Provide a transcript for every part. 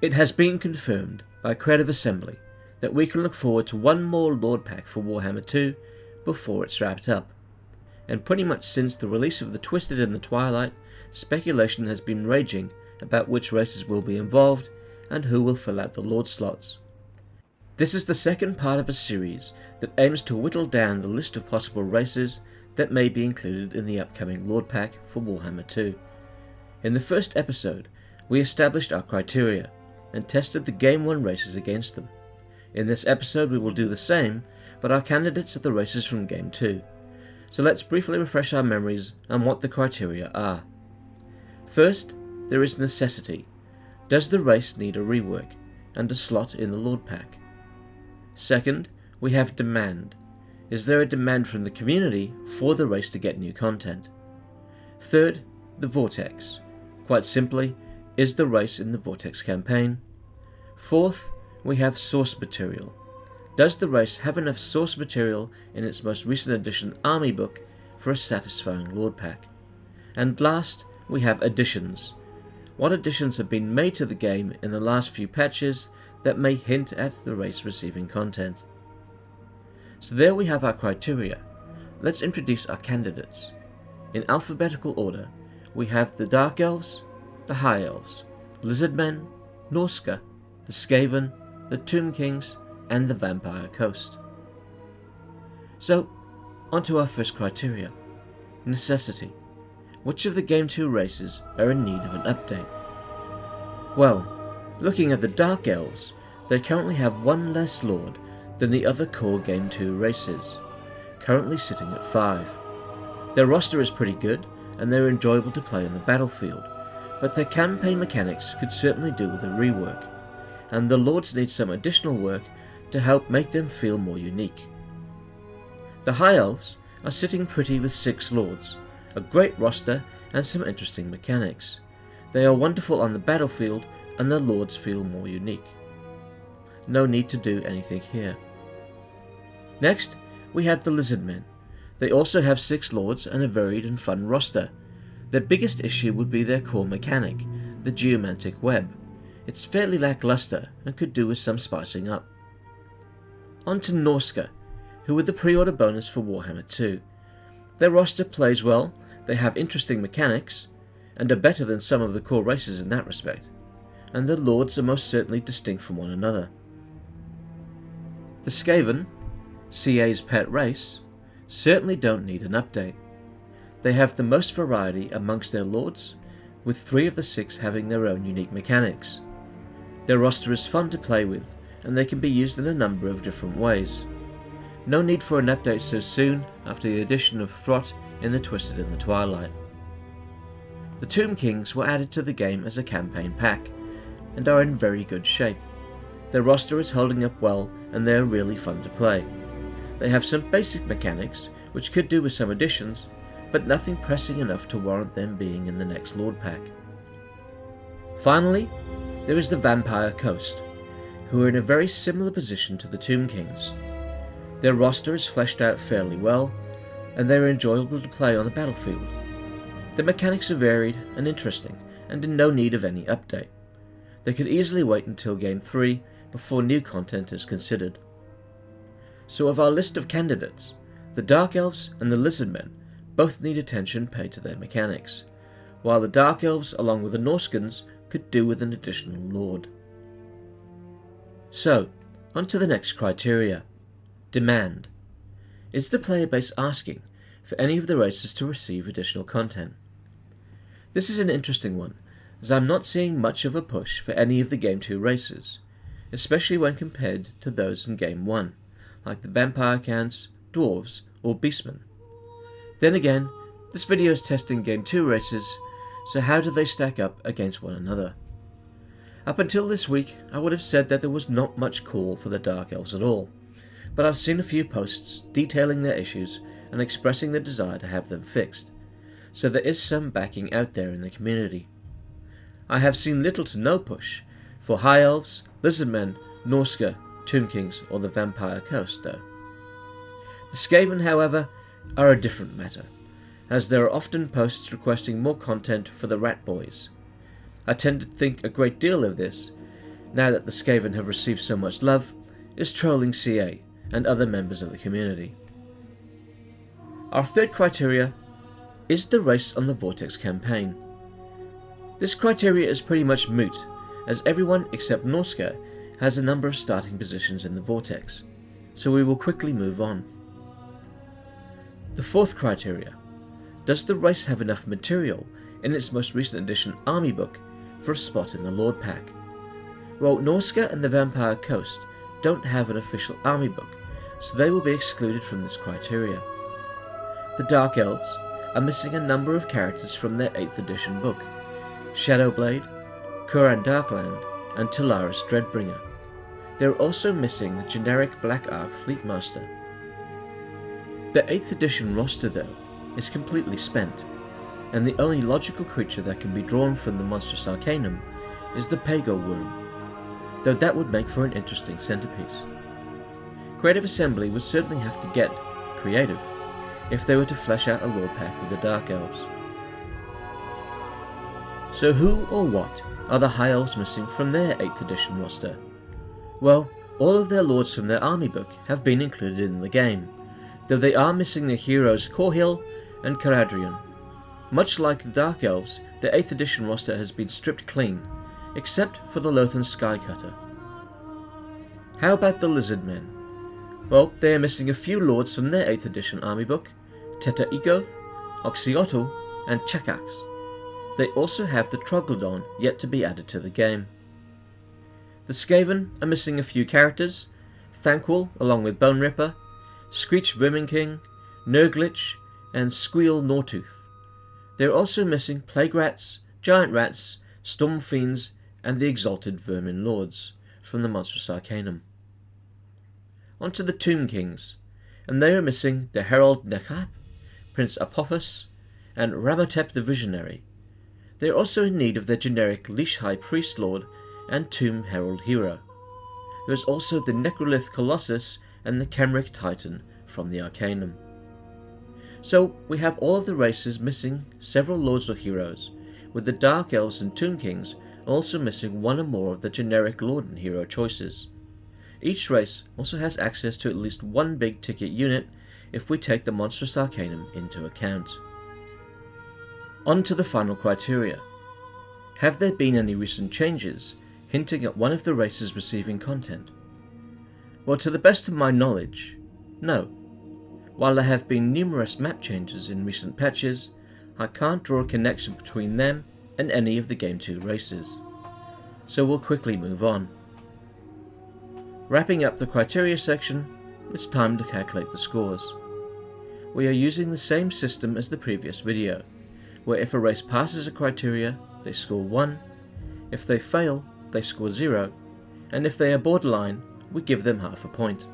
It has been confirmed by Creative Assembly that we can look forward to one more Lord Pack for Warhammer 2 before it's wrapped up. And pretty much since the release of the Twisted in the Twilight, speculation has been raging about which races will be involved and who will fill out the Lord slots. This is the second part of a series that aims to whittle down the list of possible races that may be included in the upcoming Lord Pack for Warhammer 2. In the first episode, we established our criteria and tested the Game 1 races against them. In this episode we will do the same, but our candidates are the races from Game 2. So let's briefly refresh our memories on what the criteria are. First, there is necessity. Does the race need a rework and a slot in the Lord Pack? Second, we have demand. Is there a demand from the community for the race to get new content? Third, the Vortex. Quite simply, is the race in the Vortex campaign? Fourth, we have source material. Does the race have enough source material in its most recent edition army book for a satisfying Lord Pack? And last, we have additions. What additions have been made to the game in the last few patches that may hint at the race receiving content? So there we have our criteria. Let's introduce our candidates. In alphabetical order, we have the Dark Elves, the High Elves, Lizardmen, Norska, the Skaven, the Tomb Kings, and the Vampire Coast. So, onto our first criteria. Necessity. Which of the Game 2 races are in need of an update? Well, looking at the Dark Elves, they currently have one less Lord than the other core Game 2 races, currently sitting at 5. Their roster is pretty good, and they're enjoyable to play on the battlefield, but their campaign mechanics could certainly do with a rework, and the Lords need some additional work to help make them feel more unique. The High Elves are sitting pretty with 6 Lords, a great roster and some interesting mechanics. They are wonderful on the battlefield and the Lords feel more unique. No need to do anything here. Next, we have the Lizardmen. They also have 6 Lords and a varied and fun roster. Their biggest issue would be their core mechanic, the Geomantic Web. It's fairly lackluster and could do with some spicing up. On to Norska, who are the pre-order bonus for Warhammer 2. Their roster plays well, they have interesting mechanics, and are better than some of the core races in that respect, and the Lords are most certainly distinct from one another. The Skaven, CA's pet race, certainly don't need an update. They have the most variety amongst their Lords, with 3 of the 6 having their own unique mechanics. Their roster is fun to play with, and they can be used in a number of different ways. No need for an update so soon after the addition of Throt in the Twisted in the Twilight. The Tomb Kings were added to the game as a campaign pack, and are in very good shape. Their roster is holding up well, and they are really fun to play. They have some basic mechanics, which could do with some additions, but nothing pressing enough to warrant them being in the next Lord Pack. Finally, there is the Vampire Coast, who are in a very similar position to the Tomb Kings. Their roster is fleshed out fairly well, and they are enjoyable to play on the battlefield. The mechanics are varied and interesting, and in no need of any update. They could easily wait until Game 3 before new content is considered. So of our list of candidates, the Dark Elves and the Lizardmen both need attention paid to their mechanics, while the Dark Elves along with the Norskans could do with an additional Lord. So, on to the next criteria. Demand. Is the player base asking for any of the races to receive additional content? This is an interesting one, as I'm not seeing much of a push for any of the Game 2 races, especially when compared to those in Game 1, like the Vampire Counts, Dwarves, or Beastmen. Then again, this video is testing Game 2 races, so how do they stack up against one another? Up until this week, I would have said that there was not much call for the Dark Elves at all, but I've seen a few posts detailing their issues and expressing the desire to have them fixed, so there is some backing out there in the community. I have seen little to no push for High Elves, Lizardmen, Norska, Tomb Kings, or the Vampire Coast though. The Skaven, however, are a different matter, as there are often posts requesting more content for the Rat Boys. I tend to think a great deal of this, now that the Skaven have received so much love, is trolling CA and other members of the community. Our third criteria is the race on the Vortex campaign. This criteria is pretty much moot, as everyone except Norska has a number of starting positions in the Vortex, so we will quickly move on. The fourth criteria: does the race have enough material in its most recent edition army book for a spot in the Lord Pack? Well, Norska and the Vampire Coast don't have an official army book, so they will be excluded from this criteria. The Dark Elves are missing a number of characters from their 8th edition book: Shadowblade, Kuran Darkland, and Talaris Dreadbringer. They are also missing the generic Black Ark Fleetmaster. The 8th edition roster, though, is completely spent, and the only logical creature that can be drawn from the Monstrous Arcanum is the Pago Worm, though that would make for an interesting centerpiece. Creative Assembly would certainly have to get creative if they were to flesh out a Lord Pack with the Dark Elves. So who or what are the High Elves missing from their 8th edition roster? Well, all of their lords from their army book have been included in the game, though they are missing the heroes Korhil and Caradrian. Much like the Dark Elves, the 8th edition roster has been stripped clean, except for the Lothan Skycutter. How about the Lizard Men? Well, they are missing a few lords from their 8th edition army book: Teta Ego, Oxyotl, and Chakax. They also have the Troglodyte yet to be added to the game. The Skaven are missing a few characters: Thanquol along with Bone Ripper, Screech Vermin King, Nurglich, and Squeal Nortooth. They are also missing Plague Rats, Giant Rats, Storm Fiends, and the Exalted Vermin Lords from the Monstrous Arcanum. On to the Tomb Kings, and they are missing the Herald Nechap, Prince Apophis, and Ramotep the Visionary. They are also in need of their generic Leash High Priest Lord and Tomb Herald Hero. There is also the Necrolith Colossus and the Kemric Titan from the Arcanum. So we have all of the races missing several lords or heroes, with the Dark Elves and Tomb Kings also missing one or more of the generic lord and hero choices. Each race also has access to at least one big ticket unit if we take the Monstrous Arcanum into account. On to the final criteria. Have there been any recent changes hinting at one of the races receiving content? Well, to the best of my knowledge, no. While there have been numerous map changes in recent patches, I can't draw a connection between them and any of the Game 2 races. So we'll quickly move on. Wrapping up the criteria section, it's time to calculate the scores. We are using the same system as the previous video, where if a race passes a criteria, they score 1, if they fail, they score 0, and if they are borderline, we give them half a point.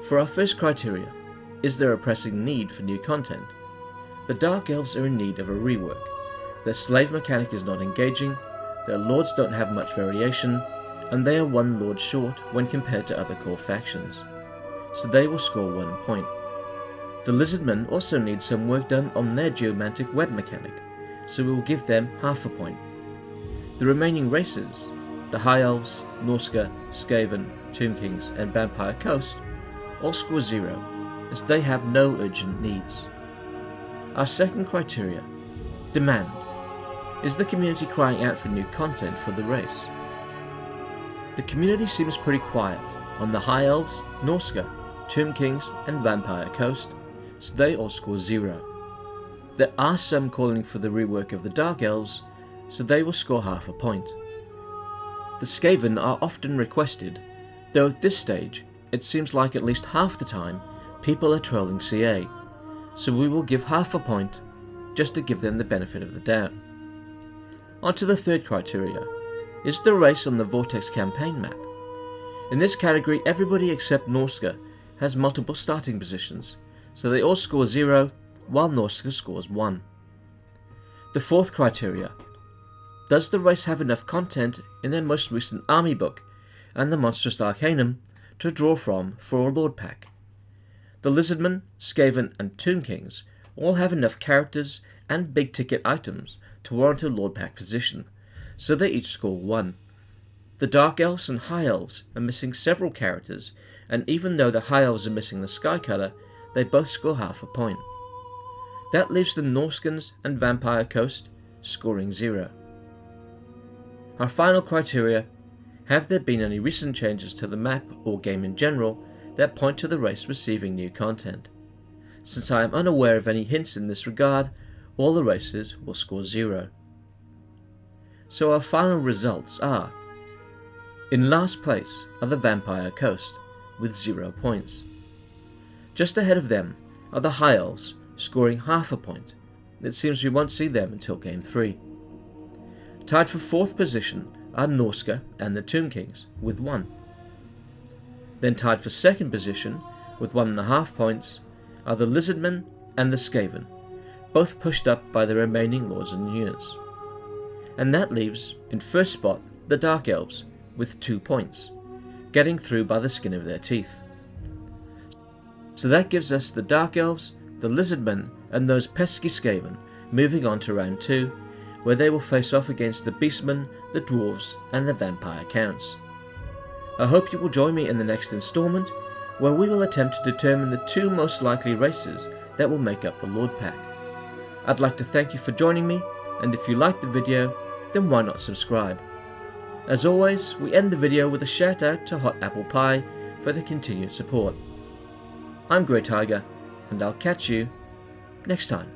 For our first criteria, is there a pressing need for new content? The Dark Elves are in need of a rework. Their slave mechanic is not engaging, their lords don't have much variation, and they are one lord short when compared to other core factions, so they will score 1 point. The Lizardmen also need some work done on their geomantic web mechanic, so we will give them half a point. The remaining races, the High Elves, Norska, Skaven, Tomb Kings, and Vampire Coast, all score 0, as they have no urgent needs. Our second criteria, demand. Is the community crying out for new content for the race? The community seems pretty quiet on the High Elves, Norska, Tomb Kings, and Vampire Coast, so they all score 0. There are some calling for the rework of the Dark Elves, so they will score half a point. The Skaven are often requested, though at this stage it seems like at least half the time people are trolling CA, so we will give half a point just to give them the benefit of the doubt. On to the third criteria, is the race on the Vortex campaign map. In this category, everybody except Norska has multiple starting positions, so they all score 0, while Norska scores 1. The fourth criteria, does the race have enough content in their most recent army book and the Monstrous Arcanum to draw from for a Lord Pack? The Lizardmen, Skaven, and Tomb Kings all have enough characters and big ticket items to warrant a Lord Pack position, so they each score 1. The Dark Elves and High Elves are missing several characters, and even though the High Elves are missing the Sky Cutter, they both score half a point. That leaves the Norskins and Vampire Coast scoring 0. Our final criteria: have there been any recent changes to the map or game in general that point to the race receiving new content? Since I am unaware of any hints in this regard, all the races will score 0. So our final results are: in last place are the Vampire Coast with 0 points. Just ahead of them are the High Elves scoring half a point. It seems we won't see them until Game 3. Tied for 4th position are Norska and the Tomb Kings with 1. Then tied for 2nd position with 1.5 points are the Lizardmen and the Skaven, both pushed up by the remaining lords and units. And that leaves in 1st spot the Dark Elves with 2 points, getting through by the skin of their teeth. So that gives us the Dark Elves, the Lizardmen and those pesky Skaven moving on to round 2, where they will face off against the Beastmen, the Dwarves and the Vampire Counts. I hope you will join me in the next instalment, where we will attempt to determine the 2 most likely races that will make up the Lord Pack. I'd like to thank you for joining me, and if you liked the video, then why not subscribe? As always, we end the video with a shout out to Hot Apple Pie for the continued support. I'm Grey Tiger, and I'll catch you next time.